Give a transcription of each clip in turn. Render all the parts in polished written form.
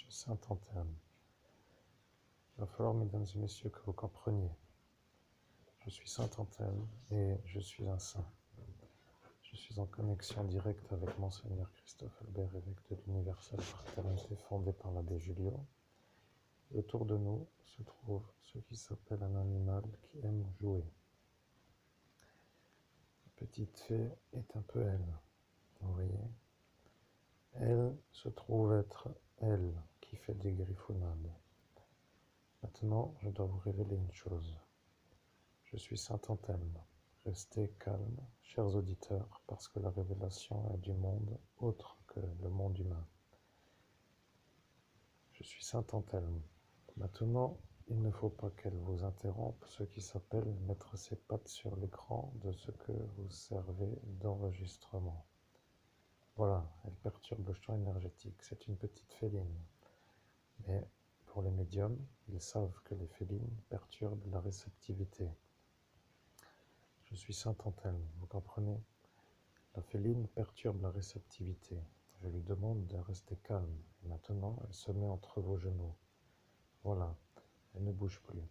suis Saint Anselme. Il va falloir, mesdames et messieurs, que vous compreniez. Je suis Saint Anselme et je suis un saint. Je suis en connexion directe avec Monseigneur Christophe Albert, évêque de l'Universelle Fraternité fondée par l'abbé Julio. Et autour de nous se trouve ce qui s'appelle un animal qui aime jouer. La petite fée est un peu elle, vous voyez. Elle se trouve être elle qui fait des griffonnades. Maintenant, je dois vous révéler une chose. Je suis Saint Anselme. Restez calmes, chers auditeurs, parce que la révélation est du monde autre que le monde humain. Je suis Saint Anselme. Maintenant, il ne faut pas qu'elle vous interrompe, ce qui s'appelle mettre ses pattes sur l'écran de ce que vous servez d'enregistrement. Voilà, elle perturbe le champ énergétique. C'est une petite féline. Mais pour les médiums, ils savent que les félines perturbent la réceptivité. Je suis Saint Anselme, vous comprenez? La féline perturbe la réceptivité. Je lui demande de rester calme. Et maintenant, elle se met entre vos genoux. Voilà, elle ne bouge plus.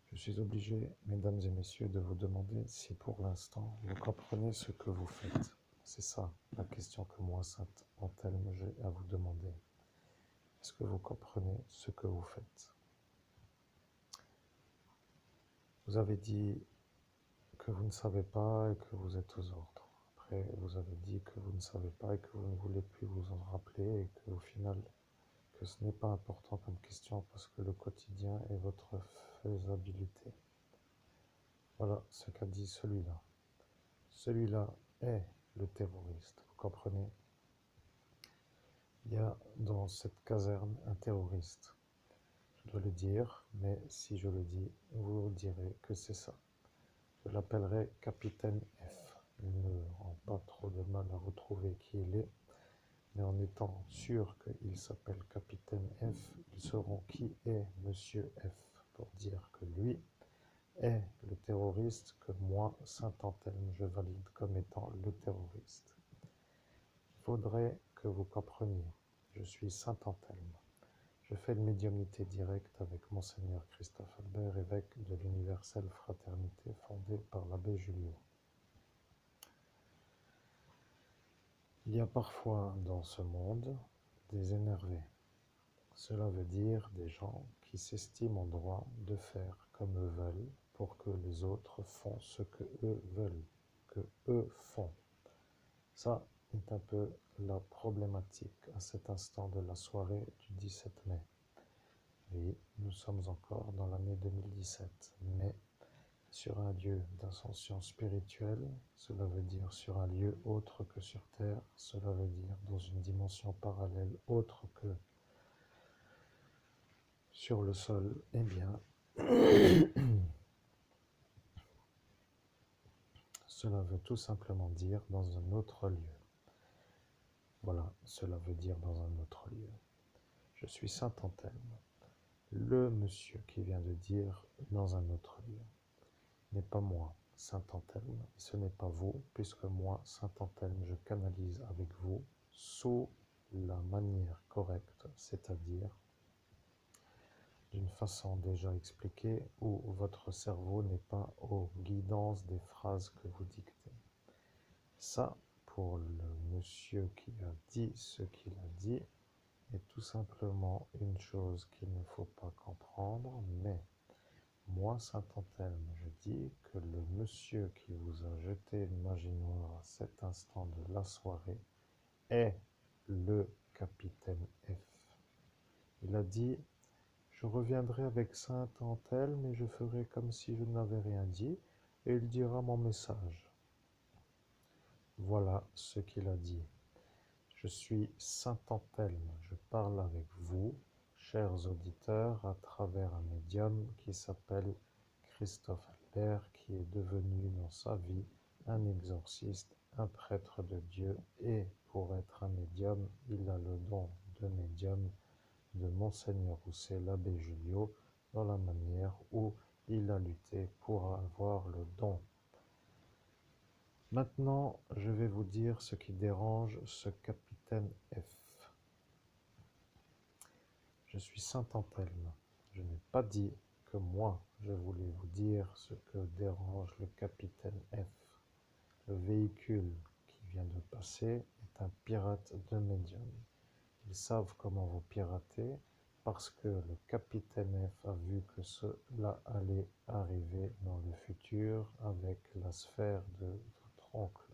Je suis obligé, mesdames et messieurs, de vous demander si pour l'instant, vous comprenez ce que vous faites. C'est ça la question que moi, Saint Anselme, j'ai à vous demander. Est-ce que vous comprenez ce que vous faites? Vous avez dit que vous ne savez pas et que vous êtes aux ordres. Après, vous avez dit que vous ne savez pas et que vous ne voulez plus vous en rappeler et qu'au final, que ce n'est pas important comme question parce que le quotidien est votre faisabilité. Voilà ce qu'a dit celui-là. Celui-là est le terroriste, vous comprenez? Il y a dans cette caserne un terroriste. Je dois le dire, mais si je le dis, vous direz que c'est ça. Je l'appellerai Capitaine F. Il ne rend pas trop de mal à retrouver qui il est, mais en étant sûr qu'il s'appelle Capitaine F, ils sauront qui est Monsieur F, pour dire que lui est le terroriste que moi, Saint Anselme, je valide comme étant le terroriste. Il faudrait que vous compreniez, je suis Saint Anselme. Je fais une médiumnité directe avec Monseigneur Christophe Albert, évêque de l'Universelle Fraternité fondée par l'abbé Julio. Il y a parfois dans ce monde des énervés. Cela veut dire des gens qui s'estiment en droit de faire comme eux veulent pour que les autres font ce que eux veulent, que eux font. Ça est un peu la problématique à cet instant de la soirée du 17 mai. Oui, nous sommes encore dans l'année 2017, mais sur un lieu d'ascension spirituelle, cela veut dire sur un lieu autre que sur Terre, cela veut dire dans une dimension parallèle autre que sur le sol, eh bien, cela veut tout simplement dire dans un autre lieu. Voilà, cela veut dire dans un autre lieu. Je suis Saint Anselme, le monsieur qui vient de dire dans un autre lieu. N'est pas moi, Saint Anselme, et ce n'est pas vous, puisque moi, Saint Anselme, je canalise avec vous sous la manière correcte, c'est-à-dire d'une façon déjà expliquée où votre cerveau n'est pas aux guidances des phrases que vous dictez. Ça, pour le monsieur qui a dit ce qu'il a dit, est tout simplement une chose qu'il ne faut pas comprendre, mais moi, Saint Anselme, je dis que le monsieur qui vous a jeté une magie noire à cet instant de la soirée est le Capitaine F. Il a dit « Je reviendrai avec Saint Anselme et je ferai comme si je n'avais rien dit, et il dira mon message. » Voilà ce qu'il a dit. Je suis Saint Anselme, je parle avec vous, chers auditeurs, à travers un médium qui s'appelle Christophe Albert, qui est devenu dans sa vie un exorciste, un prêtre de Dieu, et pour être un médium, il a le don de médium de Monseigneur Rousset, l'abbé Julio, dans la manière où il a lutté pour avoir le don. Maintenant, je vais vous dire ce qui dérange ce Capitaine F. Je suis saint Anthelme. Je n'ai pas dit que moi, je voulais vous dire ce que dérange le capitaine F. Le véhicule qui vient de passer est un pirate de médium. Ils savent comment vous pirater parce que le capitaine F a vu que cela allait arriver dans le futur avec la sphère de votre oncle.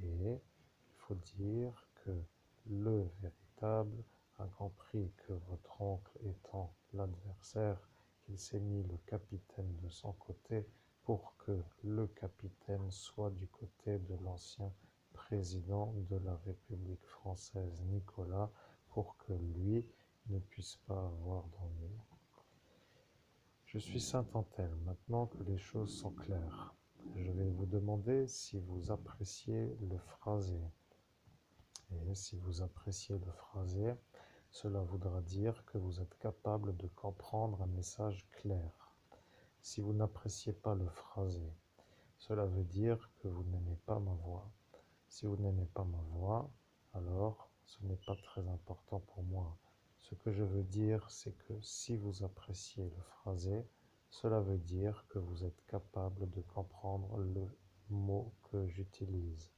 Et il faut dire que le véritable a compris que votre oncle étant l'adversaire, qu'il s'est mis le capitaine de son côté pour que le capitaine soit du côté de l'ancien président de la République française, Nicolas, pour que lui ne puisse pas avoir d'ennui. Je suis saint Anthelme, maintenant que les choses sont claires. Je vais vous demander si vous appréciez le phrasé. Et si vous appréciez le phrasé, cela voudra dire que vous êtes capable de comprendre un message clair. Si vous n'appréciez pas le phrasé, cela veut dire que vous n'aimez pas ma voix. Si vous n'aimez pas ma voix, alors ce n'est pas très important pour moi. Ce que je veux dire, c'est que si vous appréciez le phrasé, cela veut dire que vous êtes capable de comprendre le mot que j'utilise.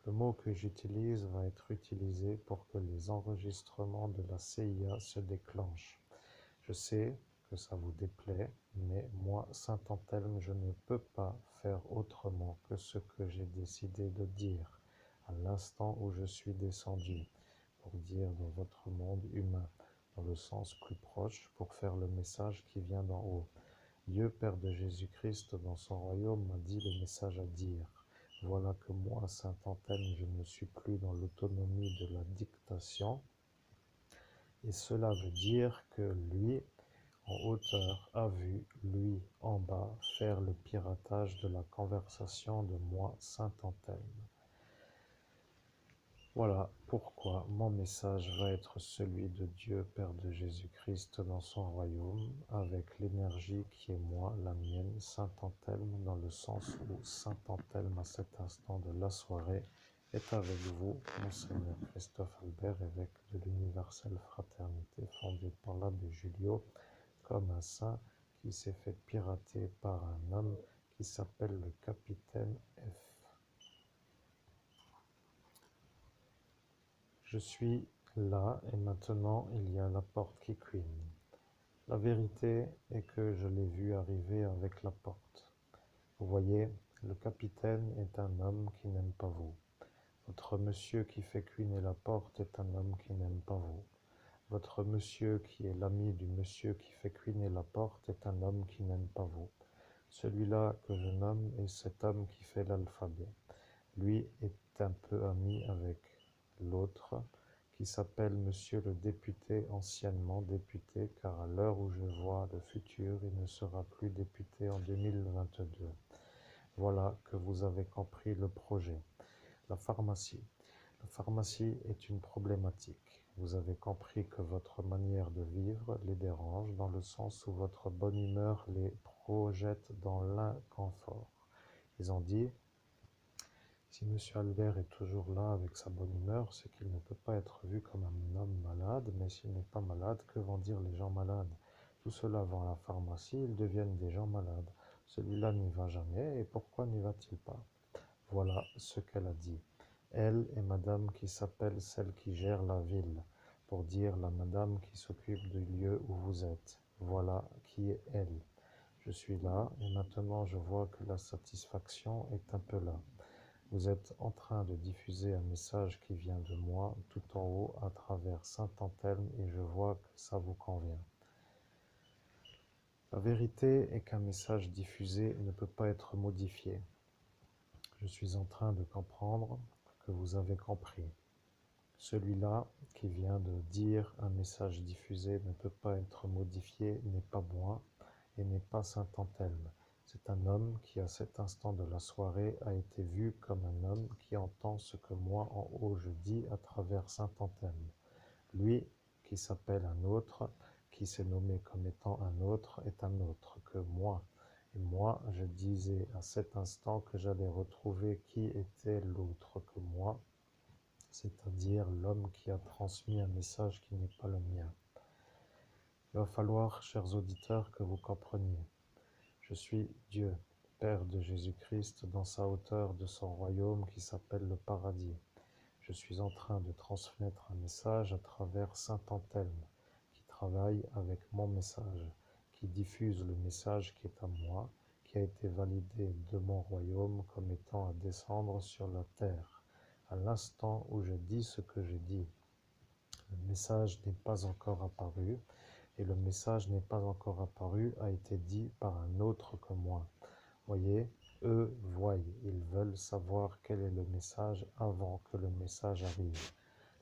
Le mot que j'utilise va être utilisé pour que les enregistrements de la CIA se déclenchent. Je sais que ça vous déplaît, mais moi, saint Anthelme, je ne peux pas faire autrement que ce que j'ai décidé de dire à l'instant où je suis descendu, pour dire dans votre monde humain, dans le sens plus proche, pour faire le message qui vient d'en haut. Dieu, Père de Jésus-Christ, dans son royaume, m'a dit le message à dire. Voilà que moi, saint Anthelme, je ne suis plus dans l'autonomie de la dictation, et cela veut dire que lui, en hauteur, a vu, lui, en bas, faire le piratage de la conversation de moi, saint Anthelme. Voilà pourquoi mon message va être celui de Dieu, Père de Jésus-Christ, dans son royaume, avec l'énergie qui est moi, la mienne, saint Anthelme, dans le sens où saint Anthelme, à cet instant de la soirée, est avec vous, Monseigneur Christophe Albert, évêque de l'Universelle Fraternité, fondée par l'abbé Julio, comme un saint qui s'est fait pirater par un homme qui s'appelle le capitaine F. Je suis là et maintenant il y a la porte qui couine. La vérité est que je l'ai vu arriver avec la porte. Vous voyez, le capitaine est un homme qui n'aime pas vous. Votre monsieur qui fait cuiner la porte est un homme qui n'aime pas vous. Votre monsieur qui est l'ami du monsieur qui fait cuiner la porte est un homme qui n'aime pas vous. Celui-là que je nomme est cet homme qui fait l'alphabet. Lui est un peu ami avec l'autre, qui s'appelle Monsieur le député, anciennement député, car à l'heure où je vois le futur, il ne sera plus député en 2022. Voilà que vous avez compris le projet. La pharmacie. La pharmacie est une problématique. Vous avez compris que votre manière de vivre les dérange dans le sens où votre bonne humeur les projette dans l'inconfort. Ils ont dit: si Monsieur Albert est toujours là avec sa bonne humeur, c'est qu'il ne peut pas être vu comme un homme malade, mais s'il n'est pas malade, que vont dire les gens malades? Tout cela va à la pharmacie, ils deviennent des gens malades. Celui-là n'y va jamais, et pourquoi n'y va-t-il pas? Voilà ce qu'elle a dit. Elle est madame qui s'appelle celle qui gère la ville, pour dire la madame qui s'occupe du lieu où vous êtes. Voilà qui est elle. Je suis là, et maintenant je vois que la satisfaction est un peu là. Vous êtes en train de diffuser un message qui vient de moi, tout en haut, à travers saint Anthelme, et je vois que ça vous convient. La vérité est qu'un message diffusé ne peut pas être modifié. Je suis en train de comprendre que vous avez compris. Celui-là qui vient de dire un message diffusé ne peut pas être modifié n'est pas moi et n'est pas saint Anthelme. C'est un homme qui, à cet instant de la soirée, a été vu comme un homme qui entend ce que moi en haut je dis à travers saint Anthelme. Lui, qui s'appelle un autre, qui s'est nommé comme étant un autre, est un autre que moi. Et moi, je disais à cet instant que j'allais retrouver qui était l'autre que moi, c'est-à-dire l'homme qui a transmis un message qui n'est pas le mien. Il va falloir, chers auditeurs, que vous compreniez. Je suis Dieu, Père de Jésus-Christ, dans sa hauteur de son royaume qui s'appelle le paradis. Je suis en train de transmettre un message à travers Saint Anthelme, qui travaille avec mon message, qui diffuse le message qui est à moi, qui a été validé de mon royaume comme étant à descendre sur la terre. À l'instant où je dis ce que je dis, le message n'est pas encore apparu, et le message n'est pas encore apparu a été dit par un autre que moi. Voyez, eux voient, ils veulent savoir quel est le message avant que le message arrive.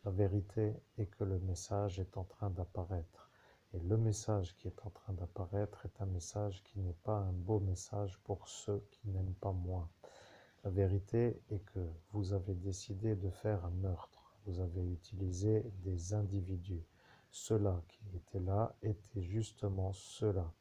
La vérité est que le message est en train d'apparaître. Et le message qui est en train d'apparaître est un message qui n'est pas un beau message pour ceux qui n'aiment pas moi. La vérité est que vous avez décidé de faire un meurtre. Vous avez utilisé des individus. Ceux-là qui étaient là étaient justement ceux-là.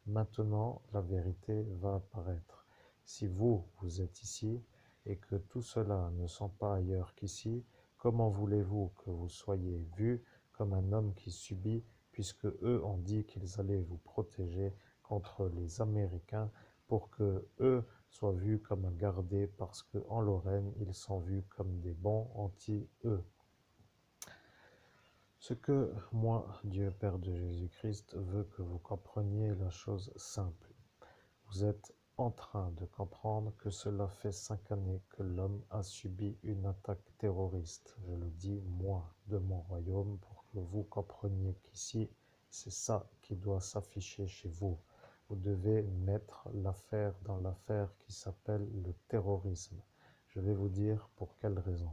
Maintenant, la vérité va apparaître. Si vous, vous êtes ici et que tout cela ne sont pas ailleurs qu'ici, comment voulez-vous que vous soyez vus comme un homme qui subit, puisque eux ont dit qu'ils allaient vous protéger contre les Américains pour que eux soient vus comme gardés parce qu'en Lorraine, ils sont vus comme des bons anti-eux. Ce que moi, Dieu Père de Jésus-Christ, veut que vous compreniez la chose simple. Vous êtes en train de comprendre que cela fait 5 années que l'homme a subi une attaque terroriste. Je le dis, moi, de mon royaume, pour que vous compreniez qu'ici, c'est ça qui doit s'afficher chez vous. Vous devez mettre l'affaire dans l'affaire qui s'appelle le terrorisme. Je vais vous dire pour quelle raison.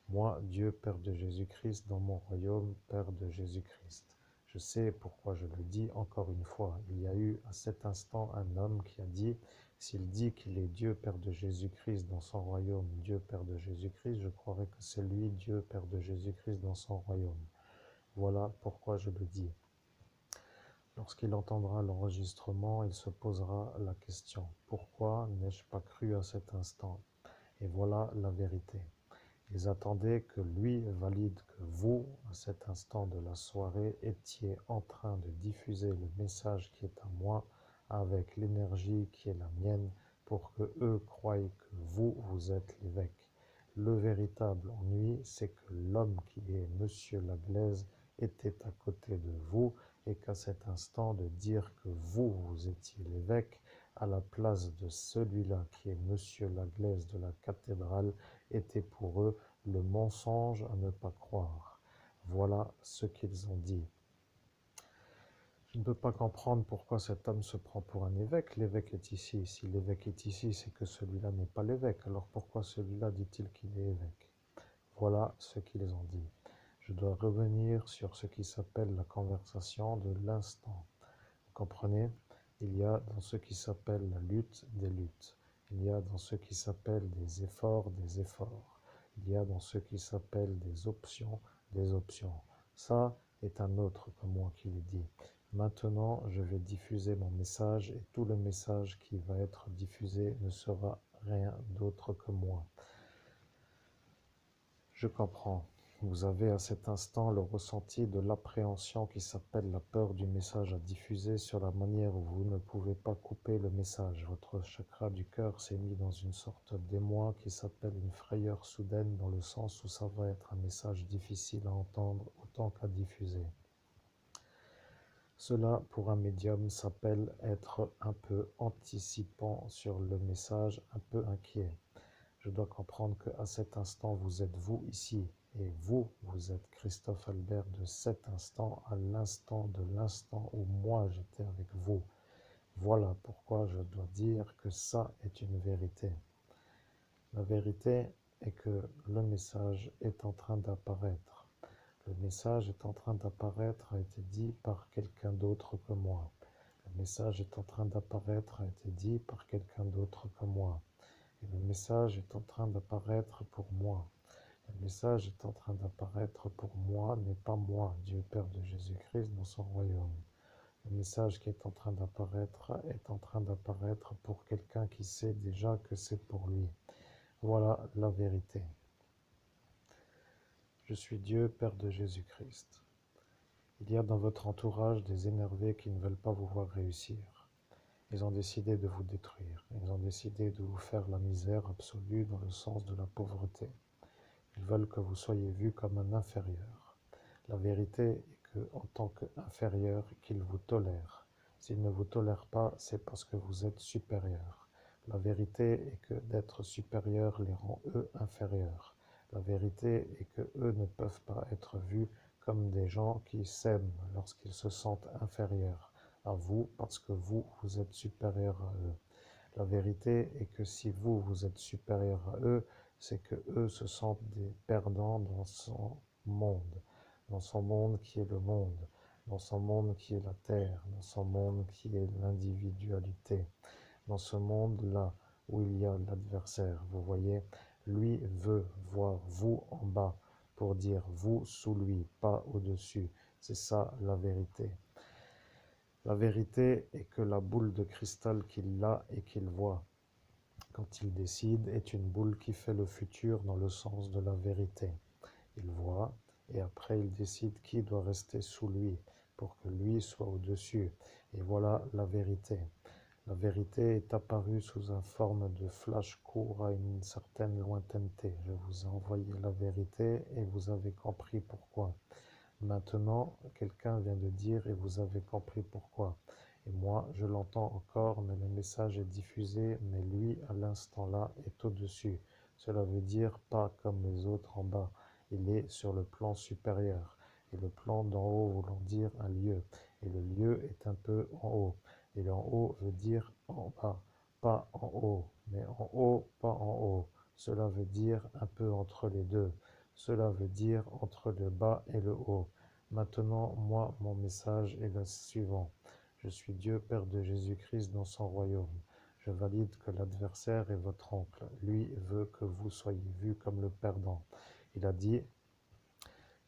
Moi, Dieu, Père de Jésus-Christ, dans mon royaume, Père de Jésus-Christ. Je sais pourquoi je le dis encore une fois. Il y a eu à cet instant un homme qui a dit, s'il dit qu'il est Dieu, Père de Jésus-Christ dans son royaume, Dieu, Père de Jésus-Christ, je croirais que c'est lui, Dieu, Père de Jésus-Christ dans son royaume. Voilà pourquoi je le dis. Lorsqu'il entendra l'enregistrement, il se posera la question, pourquoi n'ai-je pas cru à cet instant? Et voilà la vérité. Ils attendaient que lui valide que vous, à cet instant de la soirée, étiez en train de diffuser le message qui est à moi avec l'énergie qui est la mienne pour que eux croient que vous, vous êtes l'évêque. Le véritable ennui, c'est que l'homme qui est Monsieur Laglaise était à côté de vous et qu'à cet instant de dire que vous, vous étiez l'évêque, à la place de celui-là qui est Monsieur Laglaise de la cathédrale, était pour eux le mensonge à ne pas croire. Voilà ce qu'ils ont dit. Je ne peux pas comprendre pourquoi cet homme se prend pour un évêque. L'évêque est ici. Si l'évêque est ici, c'est que celui-là n'est pas l'évêque. Alors pourquoi celui-là dit-il qu'il est évêque? Voilà ce qu'ils ont dit. Je dois revenir sur ce qui s'appelle la conversation de l'instant. Vous comprenez? Il y a dans ce qui s'appelle la lutte des luttes. Il y a dans ce qui s'appelle des efforts des efforts. Il y a dans ce qui s'appelle des options des options. Ça est un autre que moi qui le dis. Maintenant, je vais diffuser mon message et tout le message qui va être diffusé ne sera rien d'autre que moi. Je comprends. Vous avez à cet instant le ressenti de l'appréhension qui s'appelle la peur du message à diffuser sur la manière où vous ne pouvez pas couper le message. Votre chakra du cœur s'est mis dans une sorte d'émoi qui s'appelle une frayeur soudaine dans le sens où ça va être un message difficile à entendre autant qu'à diffuser. Cela, pour un médium, s'appelle être un peu anticipant sur le message, un peu inquiet. Je dois comprendre qu'à cet instant, vous êtes vous ici, et vous, vous êtes Christophe Albert de cet instant à l'instant de l'instant où moi j'étais avec vous. Voilà pourquoi je dois dire que ça est une vérité. La vérité est que le message est en train d'apparaître. Le message est en train d'apparaître a été dit par quelqu'un d'autre que moi. Le message est en train d'apparaître a été dit par quelqu'un d'autre que moi. Et le message est en train d'apparaître pour moi. Le message est en train d'apparaître pour moi, n'est pas moi, Dieu Père de Jésus-Christ, dans son royaume. Le message qui est en train d'apparaître pour quelqu'un qui sait déjà que c'est pour lui. Voilà la vérité. Je suis Dieu, Père de Jésus-Christ. Il y a dans votre entourage des énervés qui ne veulent pas vous voir réussir. Ils ont décidé de vous détruire. Ils ont décidé de vous faire la misère absolue dans le sens de la pauvreté. Ils veulent que vous soyez vu comme un inférieur. La vérité est que, en tant qu'inférieur, qu'ils vous tolèrent. S'ils ne vous tolèrent pas, c'est parce que vous êtes supérieur. La vérité est que d'être supérieur les rend eux inférieurs. La vérité est que eux ne peuvent pas être vus comme des gens qui s'aiment lorsqu'ils se sentent inférieurs à vous parce que vous, vous êtes supérieur à eux. La vérité est que si vous, vous êtes supérieur à eux, c'est que eux se sentent des perdants monde, dans son monde qui est le monde, dans son monde qui est la terre, dans son monde qui est l'individualité, dans ce monde-là où il y a l'adversaire. Vous voyez, lui veut voir vous en bas pour dire vous sous lui, pas au-dessus. C'est ça la vérité. La vérité est que la boule de cristal qu'il a et qu'il voit quand il décide est une boule qui fait le futur dans le sens de la vérité. Il voit et après il décide qui doit rester sous lui pour que lui soit au-dessus. Et voilà la vérité. La vérité est apparue sous une forme de flash court à une certaine lointaineté. Je vous ai envoyé la vérité et vous avez compris pourquoi. Maintenant, quelqu'un vient de dire et vous avez compris pourquoi. Et moi, je l'entends encore, mais le message est diffusé, mais lui, à l'instant-là, est au-dessus. Cela veut dire pas comme les autres en bas. Il est sur le plan supérieur. Et le plan d'en haut voulant dire un lieu. Et le lieu est un peu en haut. Et le en haut veut dire en bas. Pas en haut, mais en haut, pas en haut. Cela veut dire un peu entre les deux. Cela veut dire entre le bas et le haut. Maintenant, moi, mon message est le suivant. Je suis Dieu, Père de Jésus-Christ dans son royaume. Je valide que l'adversaire est votre oncle. Lui veut que vous soyez vu comme le perdant. Il a dit,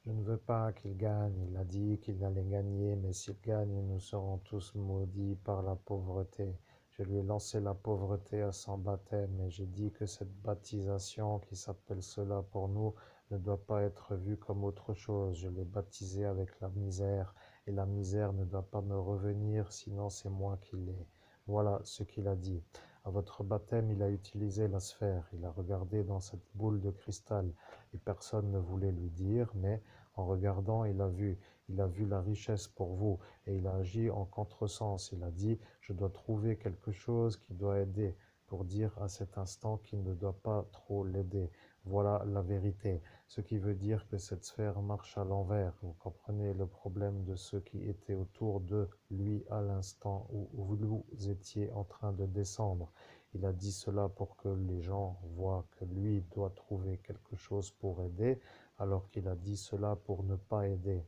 je ne veux pas qu'il gagne. Il a dit qu'il allait gagner, mais s'il gagne, nous serons tous maudits par la pauvreté. Je lui ai lancé la pauvreté à son baptême et j'ai dit que cette baptisation qui s'appelle cela pour nous ne doit pas être vue comme autre chose. Je l'ai baptisé avec la misère et la misère ne doit pas me revenir, sinon c'est moi qui l'ai. Voilà ce qu'il a dit. À votre baptême, il a utilisé la sphère. Il a regardé dans cette boule de cristal et personne ne voulait lui dire, mais en regardant, il a vu la richesse pour vous et il a agi en contresens. Il a dit, je dois trouver quelque chose qui doit aider pour dire à cet instant qu'il ne doit pas trop l'aider. Voilà la vérité. Ce qui veut dire que cette sphère marche à l'envers. Vous comprenez le problème de ceux qui étaient autour de lui à l'instant où vous étiez en train de descendre. Il a dit cela pour que les gens voient que lui doit trouver quelque chose pour aider, alors qu'il a dit cela pour ne pas aider.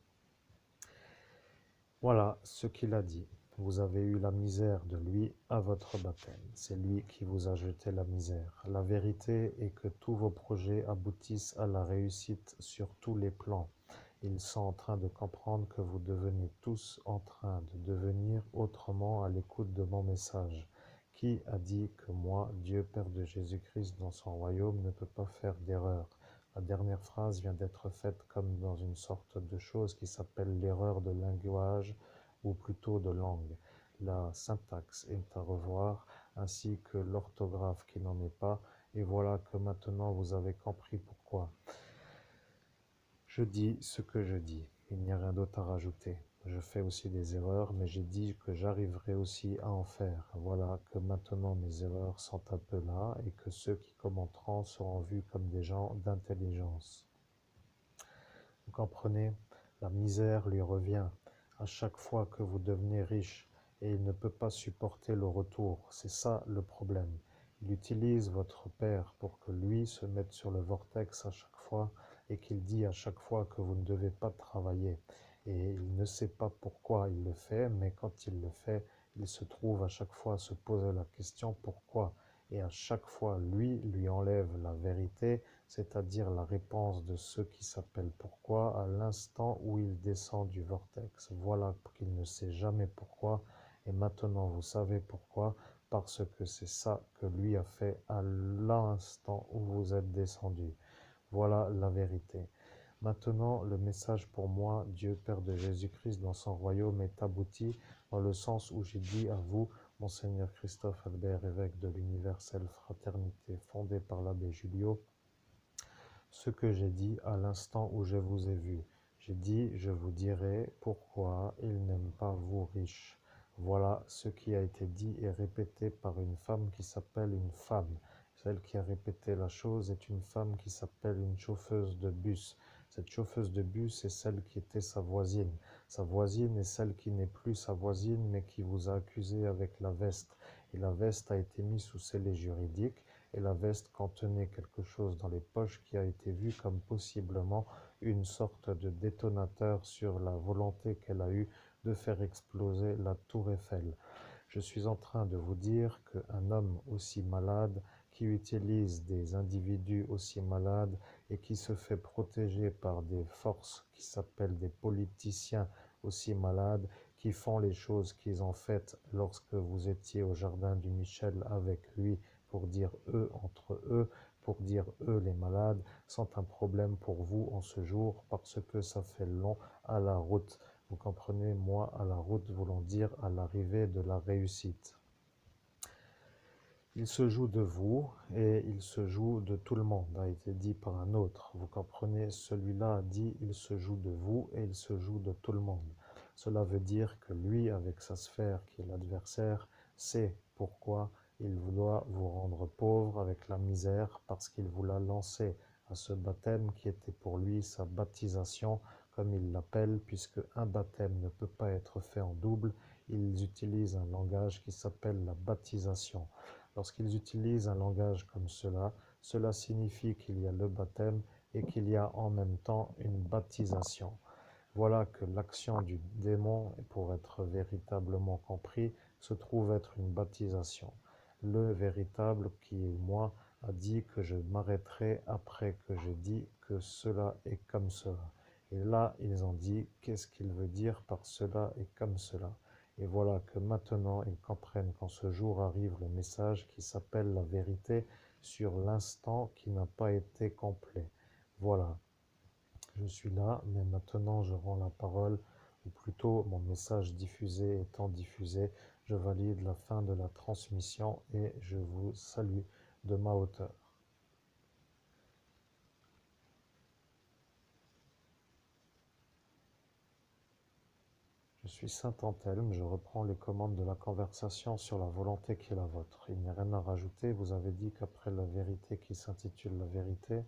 Voilà ce qu'il a dit. Vous avez eu la misère de lui à votre baptême. C'est lui qui vous a jeté la misère. La vérité est que tous vos projets aboutissent à la réussite sur tous les plans. Ils sont en train de comprendre que vous devenez tous en train de devenir autrement à l'écoute de mon message. Qui a dit que moi, Dieu Père de Jésus-Christ dans son royaume, ne peut pas faire d'erreur? La dernière phrase vient d'être faite comme dans une sorte de chose qui s'appelle l'erreur de langage, ou plutôt de langue. La syntaxe est à revoir, ainsi que l'orthographe qui n'en est pas, et voilà que maintenant vous avez compris pourquoi. Je dis ce que je dis, il n'y a rien d'autre à rajouter. Je fais aussi des erreurs, mais j'ai dit que j'arriverai aussi à en faire. Voilà que maintenant mes erreurs sont un peu là et que ceux qui commenteront seront vus comme des gens d'intelligence. Vous comprenez? La misère lui revient à chaque fois que vous devenez riche et il ne peut pas supporter le retour. C'est ça le problème. Il utilise votre père pour que lui se mette sur le vortex à chaque fois et qu'il dit à chaque fois que vous ne devez pas travailler. Et il ne sait pas pourquoi il le fait, mais quand il le fait, il se trouve à chaque fois à se poser la question pourquoi. Et à chaque fois, lui enlève la vérité, c'est-à-dire la réponse de ce qui s'appelle pourquoi, à l'instant où il descend du vortex. Voilà qu'il ne sait jamais pourquoi, et maintenant vous savez pourquoi, parce que c'est ça que lui a fait à l'instant où vous êtes descendu. Voilà la vérité. Maintenant, le message pour moi, Dieu Père de Jésus-Christ dans son royaume est abouti dans le sens où j'ai dit à vous, Monseigneur Christophe Albert, évêque de l'universelle fraternité fondée par l'abbé Julio, ce que j'ai dit à l'instant où je vous ai vu. J'ai dit, je vous dirai pourquoi il n'aime pas vous riches. Voilà ce qui a été dit et répété par une femme qui s'appelle une femme. Celle qui a répété la chose est une femme qui s'appelle une chauffeuse de bus. Cette chauffeuse de bus est celle qui était sa voisine. Sa voisine est celle qui n'est plus sa voisine, mais qui vous a accusé avec la veste. Et la veste a été mise sous scellé juridique, et la veste contenait quelque chose dans les poches qui a été vu comme possiblement une sorte de détonateur sur la volonté qu'elle a eue de faire exploser la tour Eiffel. Je suis en train de vous dire qu'un homme aussi malade, qui utilise des individus aussi malades et qui se fait protéger par des forces qui s'appellent des politiciens aussi malades, qui font les choses qu'ils ont faites lorsque vous étiez au jardin du Michel avec lui, pour dire eux entre eux, pour dire eux les malades, sont un problème pour vous en ce jour parce que ça fait long à la route. Vous comprenez, moi, à la route voulant dire à l'arrivée de la réussite. Il se joue de vous et il se joue de tout le monde, a été dit par un autre. Vous comprenez, celui-là a dit il se joue de vous et il se joue de tout le monde. Cela veut dire que lui, avec sa sphère qui est l'adversaire, sait pourquoi il doit vous rendre pauvre avec la misère parce qu'il vous l'a lancé à ce baptême qui était pour lui sa baptisation, comme il l'appelle, puisque un baptême ne peut pas être fait en double. Ils utilisent un langage qui s'appelle la baptisation. Lorsqu'ils utilisent un langage comme cela, cela signifie qu'il y a le baptême et qu'il y a en même temps une baptisation. Voilà que l'action du démon, pour être véritablement compris, se trouve être une baptisation. Le véritable, qui est moi, a dit que je m'arrêterai après que j'ai dit que cela est comme cela. Et là, ils ont dit, qu'est-ce qu'il veut dire par cela est comme cela? Et voilà que maintenant, ils comprennent qu'en ce jour arrive le message qui s'appelle la vérité sur l'instant qui n'a pas été complet. Voilà. Je suis là, mais maintenant je rends la parole, ou plutôt mon message diffusé étant diffusé, je valide la fin de la transmission et je vous salue de ma hauteur. Je suis Saint Anthelme, je reprends les commandes de la conversation sur la volonté qui est la vôtre. Il n'y a rien à rajouter, vous avez dit qu'après la vérité qui s'intitule la vérité,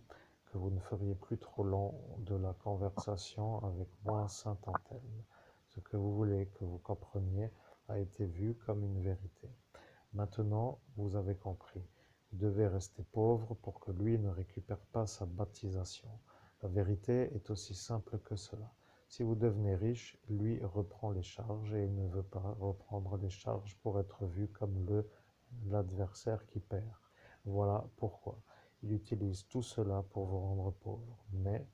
que vous ne feriez plus trop long de la conversation avec moi, Saint Anthelme. Ce que vous voulez que vous compreniez a été vu comme une vérité. Maintenant, vous avez compris. Vous devez rester pauvre pour que lui ne récupère pas sa baptisation. La vérité est aussi simple que cela. Si vous devenez riche, lui reprend les charges et il ne veut pas reprendre les charges pour être vu comme l'adversaire qui perd. Voilà pourquoi. Il utilise tout cela pour vous rendre pauvre. Mais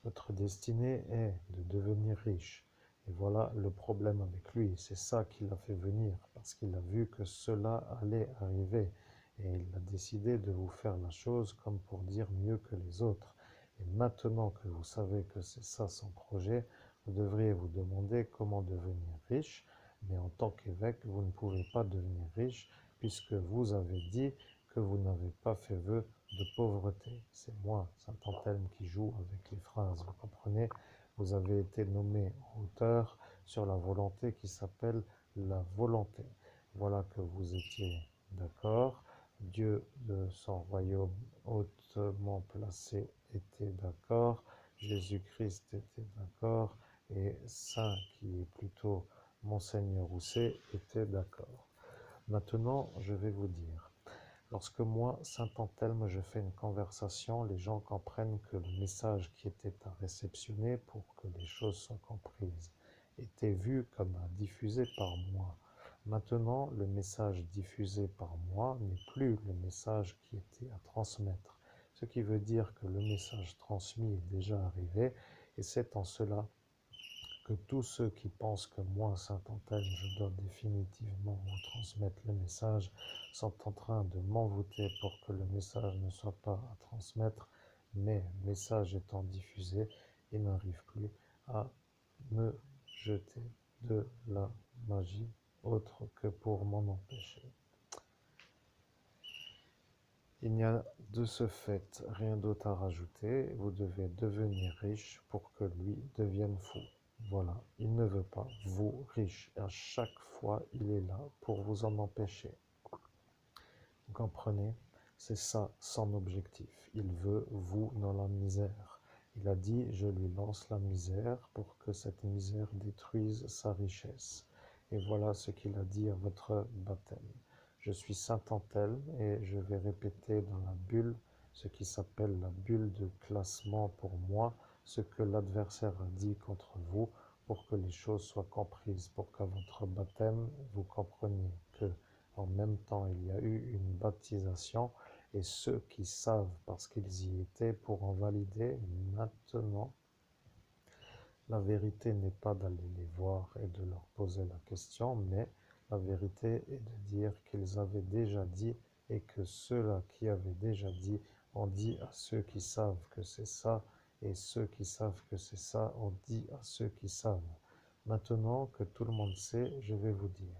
votre destinée est de devenir riche. Et voilà le problème avec lui. C'est ça qui l'a fait venir, parce qu'il a vu que cela allait arriver. Et il a décidé de vous faire la chose comme pour dire mieux que les autres. Et maintenant que vous savez que c'est ça son projet, vous devriez vous demander comment devenir riche. Mais en tant qu'évêque, vous ne pouvez pas devenir riche puisque vous avez dit que vous n'avez pas fait vœu de pauvreté. C'est moi, Saint Anthelme, qui joue avec les phrases. Vous comprenez? Vous avez été nommé auteur sur la volonté qui s'appelle la volonté. Voilà que vous étiez d'accord. Dieu de son royaume hautement placé était d'accord. Jésus-Christ était d'accord. Et Saint, qui est plutôt Monseigneur Rousset, était d'accord. Maintenant, je vais vous dire. Lorsque moi, Saint Anthelme, je fais une conversation, les gens comprennent que le message qui était à réceptionner pour que les choses soient comprises était vu comme à diffuser par moi. Maintenant, le message diffusé par moi n'est plus le message qui était à transmettre. Ce qui veut dire que le message transmis est déjà arrivé et c'est en cela que tous ceux qui pensent que moi, Saint Anthelme, je dois définitivement vous transmettre le message, sont en train de m'envoûter pour que le message ne soit pas à transmettre, mes messages étant diffusés, il n'arrive plus à me jeter de la magie autre que pour m'en empêcher. Il n'y a de ce fait rien d'autre à rajouter, vous devez devenir riche pour que lui devienne fou. Voilà, il ne veut pas vous riche, et à chaque fois il est là pour vous en empêcher. Vous comprenez? C'est ça son objectif. Il veut vous dans la misère. Il a dit, je lui lance la misère pour que cette misère détruise sa richesse. Et voilà ce qu'il a dit à votre baptême. Je suis Saint Antelme et je vais répéter dans la bulle ce qui s'appelle la bulle de classement pour moi, ce que l'adversaire a dit contre vous pour que les choses soient comprises, pour qu'à votre baptême, vous compreniez que en même temps, il y a eu une baptisation et ceux qui savent parce qu'ils y étaient pour en valider maintenant. La vérité n'est pas d'aller les voir et de leur poser la question, mais la vérité est de dire qu'ils avaient déjà dit et que ceux-là qui avaient déjà dit ont dit à ceux qui savent que c'est ça et ceux qui savent que c'est ça ont dit à ceux qui savent. Maintenant que tout le monde sait, je vais vous dire.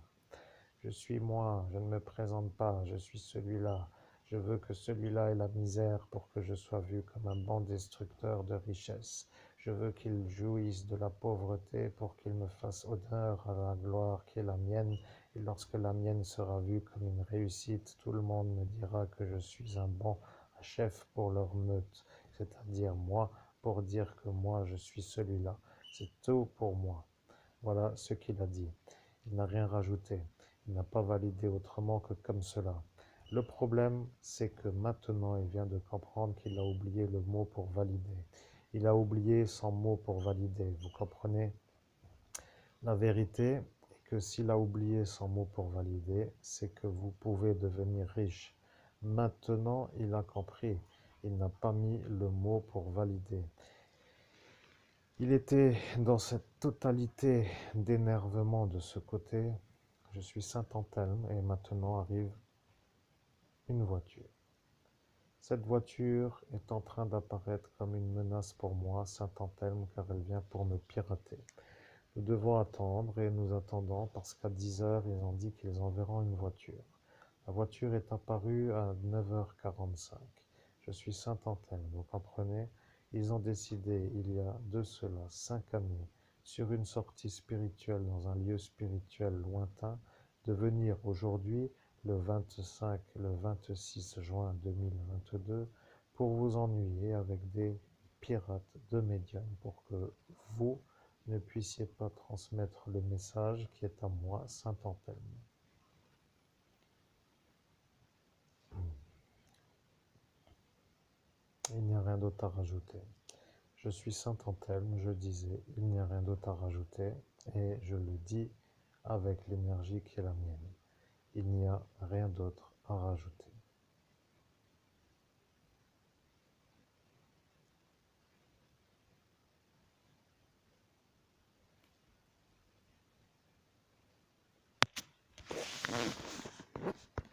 Je suis moi, je ne me présente pas, je suis celui-là. Je veux que celui-là ait la misère pour que je sois vu comme un bon destructeur de richesse. Je veux qu'il jouisse de la pauvreté pour qu'il me fasse honneur à la gloire qui est la mienne. Et lorsque la mienne sera vue comme une réussite, tout le monde me dira que je suis un bon chef pour leur meute, c'est-à-dire moi, pour dire que moi je suis celui-là. C'est tout pour moi. Voilà ce qu'il a dit. Il n'a rien rajouté. Il n'a pas validé autrement que comme cela. Le problème, c'est que maintenant il vient de comprendre qu'il a oublié le mot pour valider. Il a oublié son mot pour valider, vous comprenez? La vérité est que s'il a oublié son mot pour valider, c'est que vous pouvez devenir riche. Maintenant, il a compris. Il n'a pas mis le mot pour valider. Il était dans cette totalité d'énervement de ce côté. Je suis Saint Antelme et maintenant arrive une voiture. Cette voiture est en train d'apparaître comme une menace pour moi, Saint Antelme, car elle vient pour me pirater. Nous devons attendre et nous attendons parce qu'à 10 heures, ils ont dit qu'ils enverront une voiture. La voiture est apparue à 9h45. Je suis Saint Antelme, vous comprenez? Ils ont décidé, il y a de cela 5 années, sur une sortie spirituelle dans un lieu spirituel lointain, de venir aujourd'hui, le 25, le 26 juin 2022, pour vous ennuyer avec des pirates de médiums pour que vous ne puissiez pas transmettre le message qui est à moi, Saint Antelme. Il n'y a rien d'autre à rajouter. Je suis Saint Antelme, je disais, il n'y a rien d'autre à rajouter, et je le dis avec l'énergie qui est la mienne. Il n'y a rien d'autre à rajouter.